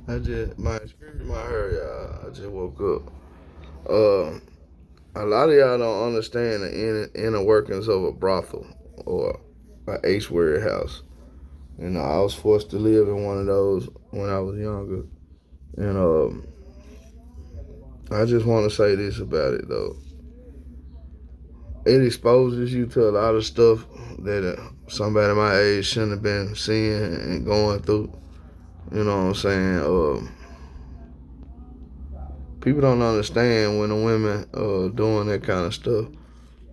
My experience, my hair, y'all. I just woke up. Uh, a lot of y'all don't understand the inner workings of a brothel or a H-word house. You know, I was forced to live in one of those when I was younger. And I just want to say this about it, though. It exposes you to a lot of stuff that somebody my age shouldn't have been seeing and going through. You know what I'm saying? People don't understand when the women doing that kind of stuff.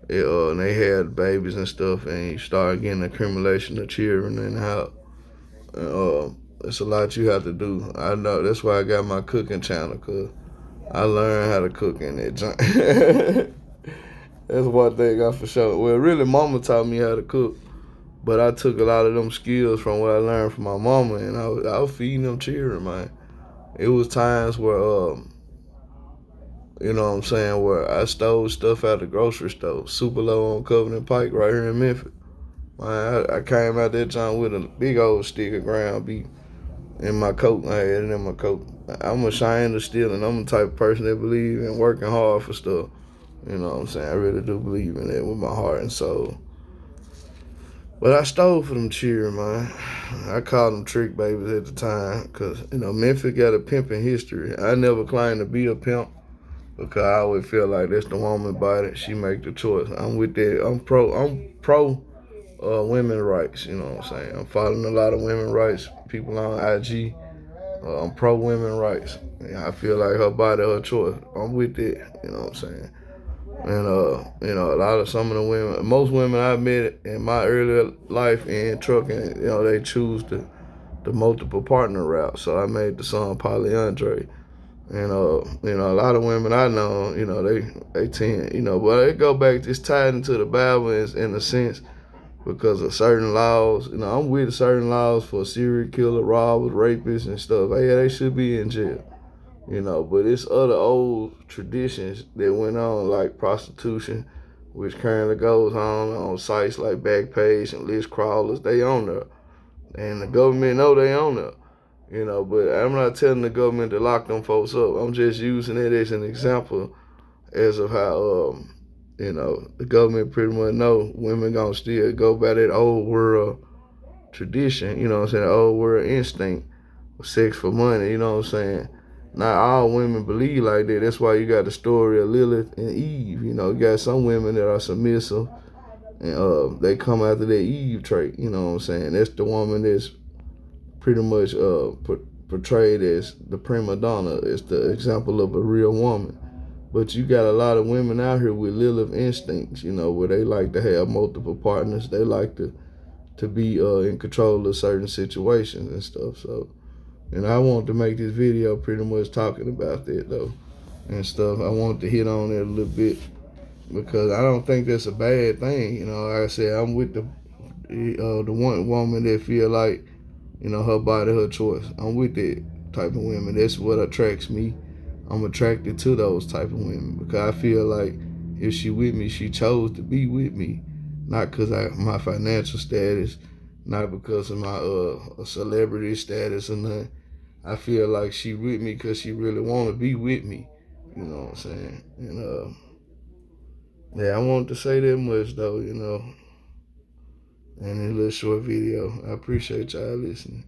And they had babies and stuff, and you start getting accumulation of children in the house. It's a lot you have to do. I know that's why I got my cooking channel, cause I learned how to cook in that joint. That's one thing I for sure. Well, really, Mama taught me how to cook, but I took a lot of them skills from what I learned from my mama, and I was feeding them children, man. It was times where you know what I'm saying, where I stole stuff out of the grocery store, super low on Covenant Pike right here in Memphis. Man, I came out that time with a big old stick of ground beef in my coat. I had it in my coat. I'm ashamed of stealing. I'm the type of person that believe in working hard for stuff. You know what I'm saying? I really do believe in that with my heart and soul. But I stole for them children, man. I called them trick babies at the time because, you know, Memphis got a pimping history. I never claimed to be a pimp because I always feel like that's the woman body. She make the choice. I'm with that. I'm pro women rights. You know what I'm saying? I'm following a lot of women rights people on IG. I'm pro women rights. I feel like her body, her choice. I'm with it. You know what I'm saying? And you know, a lot of some of the women, most women I met in my earlier life in trucking, you know, they choose the multiple partner route. So I made the song Polyandre. And you know, a lot of women I know, you know, they tend, you know, but it go back, it's tied into the Bible in a sense because of certain laws. You know, I'm with certain laws for serial killer, robbers, rapists, and stuff. Yeah, they should be in jail. You know, but it's other old traditions that went on, like prostitution, which currently goes on sites like Backpage and List Crawlers. They own there, and the government know they own there. You know, but I'm not telling the government to lock them folks up. I'm just using it as an example as of how you know, the government pretty much know women gonna still go by that old world tradition, you know what I'm saying, the old world instinct, sex for money, you know what I'm saying. Not all women believe like that. That's why you got the story of Lilith and Eve. You know, you got some women that are submissive and they come after that Eve trait, you know what I'm saying. That's the woman that's pretty much portrayed as the prima donna. It's the example of a real woman. But you got a lot of women out here with Lilith instincts, you know, where they like to have multiple partners. They like to be in control of certain situations and stuff. So, and I wanted to make this video pretty much talking about that though and stuff. I wanted to hit on it a little bit because I don't think that's a bad thing. You know, like I said, I'm with the one woman that feel like, you know, her body, her choice. I'm with that type of women. That's what attracts me. I'm attracted to those type of women because I feel like if she with me, she chose to be with me, not because of my financial status, not because of my celebrity status or nothing. I feel like she with me because she really want to be with me. You know what I'm saying? And yeah, I wanted to say that much though, you know, in a little short video. I appreciate y'all listening.